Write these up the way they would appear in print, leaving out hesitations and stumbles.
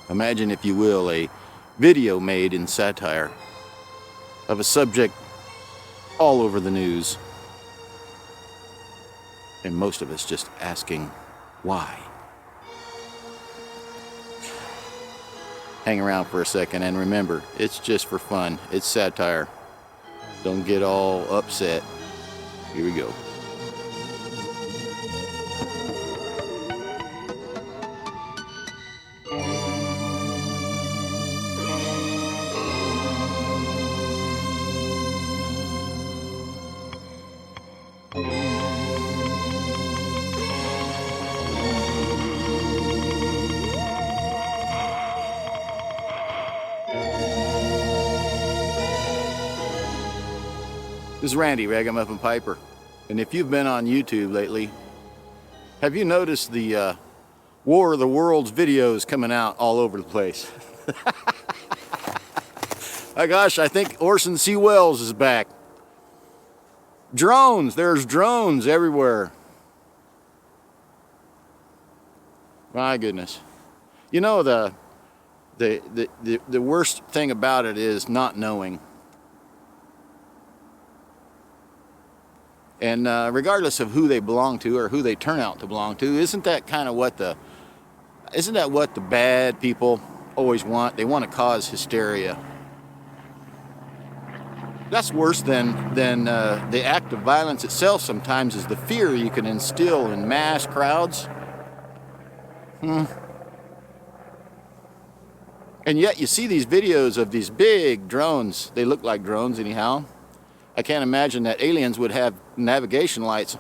Imagine, if you will, a video made in satire of a subject all over the news, and most of us just asking why. Hang around for a second and remember, it's just for fun. It's satire. Don't get all upset. Here we go. This is Randy, ragamuffinpiper, and if you've been on YouTube lately, have you noticed the War of the Worlds videos coming out all over the place? My gosh, I think Orson C. Welles is back. Drones, there's drones everywhere. My goodness. You know, the worst thing about it is not knowing. And regardless of who they belong to or who they turn out to belong to, isn't that what the bad people always want? They want to cause hysteria. That's worse than the act of violence itself sometimes, is the fear you can instill in mass crowds. And yet you see these videos of these big drones. They look like drones anyhow. I can't imagine that aliens would have navigation lights.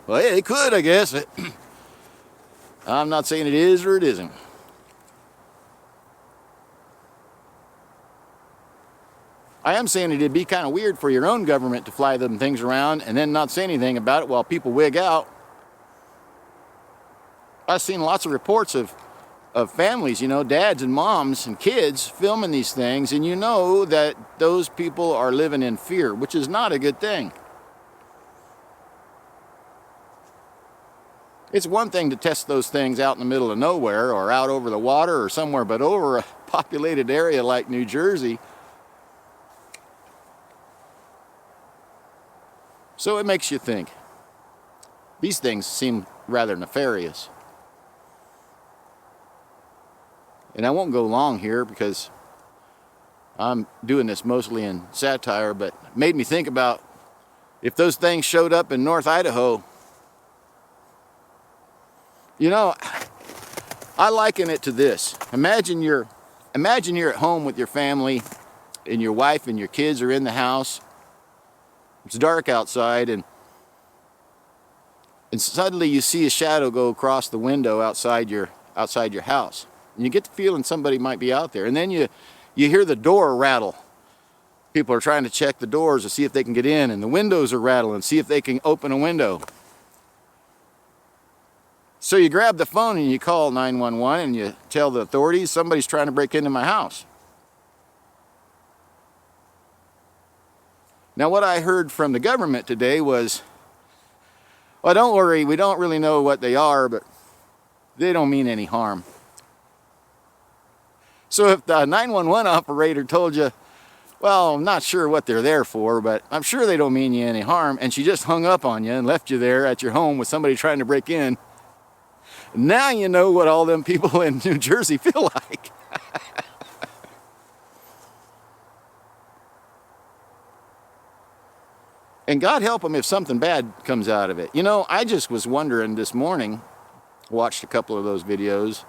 Well, yeah, they could, I guess. I'm not saying it is or it isn't. I am saying it'd be kind of weird for your own government to fly them things around and then not say anything about it while people wig out. I've seen lots of reports of families, you know, dads and moms and kids filming these things, and you know that those people are living in fear, which is not a good thing. It's one thing to test those things out in the middle of nowhere or out over the water or somewhere, but over a populated area like New Jersey. So it makes you think. These things seem rather nefarious. And I won't go long here because I'm doing this mostly in satire, but it made me think about if those things showed up in North Idaho. You know, I liken it to this. Imagine you're at home with your family and your wife and your kids are in the house. It's dark outside, and suddenly you see a shadow go across the window outside your house. And you get the feeling somebody might be out there. And then you hear the door rattle. People are trying to check the doors to see if they can get in, and the windows are rattling, see if they can open a window. So you grab the phone and you call 911 and you tell the authorities somebody's trying to break into my house. Now, what I heard from the government today was, well, don't worry, we don't really know what they are, but they don't mean any harm. So if the 911 operator told you, well, I'm not sure what they're there for, but I'm sure they don't mean you any harm, and she just hung up on you and left you there at your home with somebody trying to break in, now you know what all them people in New Jersey feel like. And God help them if something bad comes out of it. You know, I just was wondering this morning, watched a couple of those videos.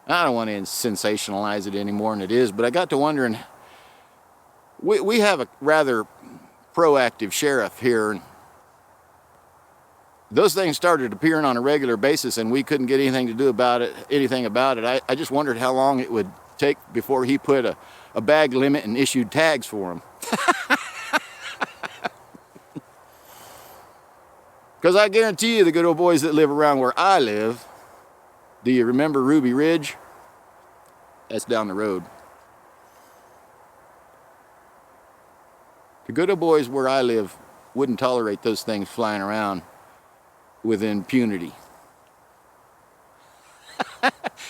I don't want to sensationalize it any more than it is, but I got to wondering, we have a rather proactive sheriff here. Those things started appearing on a regular basis and we couldn't get anything about it. I just wondered how long it would take before he put a bag limit and issued tags for them. Because I guarantee you the good old boys that live around where I live, do you remember Ruby Ridge? That's down the road. The good old boys where I live wouldn't tolerate those things flying around with impunity.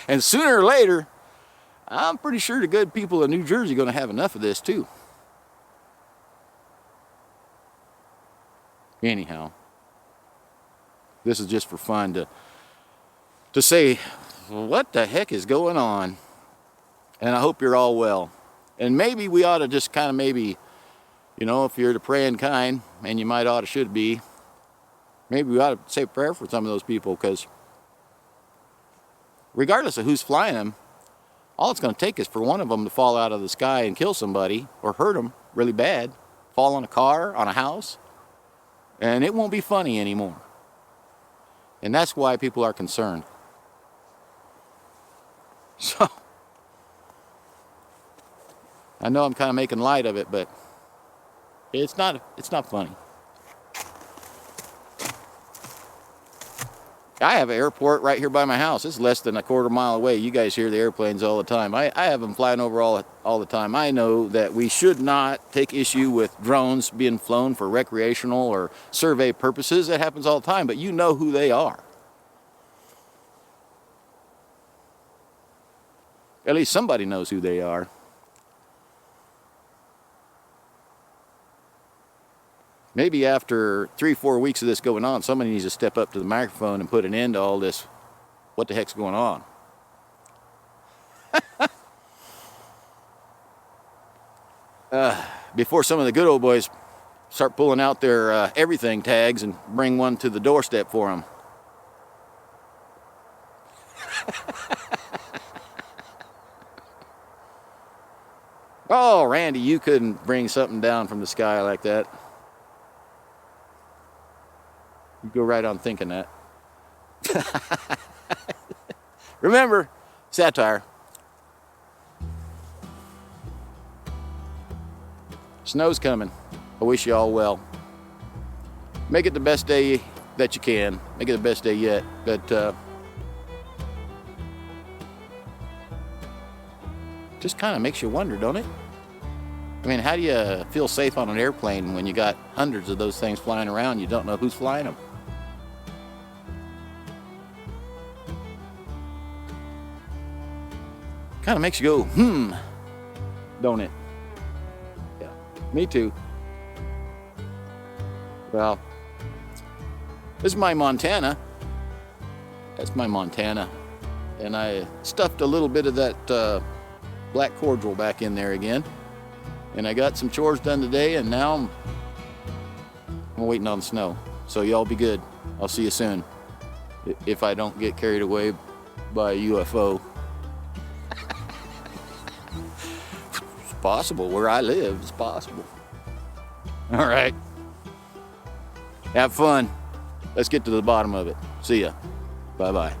And sooner or later, I'm pretty sure the good people of New Jersey are going to have enough of this too. Anyhow, this is just for fun to say, what the heck is going on? And I hope you're all well. And maybe we ought to just kind of maybe, you know, if you're the praying kind, and you might ought to should be, maybe we ought to say a prayer for some of those people, because regardless of who's flying them, all it's going to take is for one of them to fall out of the sky and kill somebody or hurt them really bad, fall on a car, on a house, and it won't be funny anymore. And that's why people are concerned. So, I know I'm kind of making light of it, but it's not funny. I have an airport right here by my house. It's less than a quarter mile away. You guys hear the airplanes all the time. I have them flying over all the time. I know that we should not take issue with drones being flown for recreational or survey purposes. That happens all the time, but you know who they are. At least somebody knows who they are. Maybe after 3-4 weeks of this going on, somebody needs to step up to the microphone and put an end to all this. What the heck's going on? Before some of the good old boys start pulling out their everything tags and bring one to the doorstep for them. Oh, Randy, you couldn't bring something down from the sky like that. You go right on thinking that. Remember, satire. Snow's coming. I wish you all well. Make it the best day that you can. Make it the best day yet. But just kind of makes you wonder, don't it? I mean, how do you feel safe on an airplane when you got hundreds of those things flying around? You don't know who's flying them. Kind of makes you go, don't it? Yeah, me too. Well, this is my Montana. That's my Montana. And I stuffed a little bit of that black cordial back in there again. And I got some chores done today, and now I'm waiting on the snow. So y'all be good. I'll see you soon. If I don't get carried away by a UFO. It's possible. Where I live, it's possible. All right. Have fun. Let's get to the bottom of it. See ya. Bye-bye.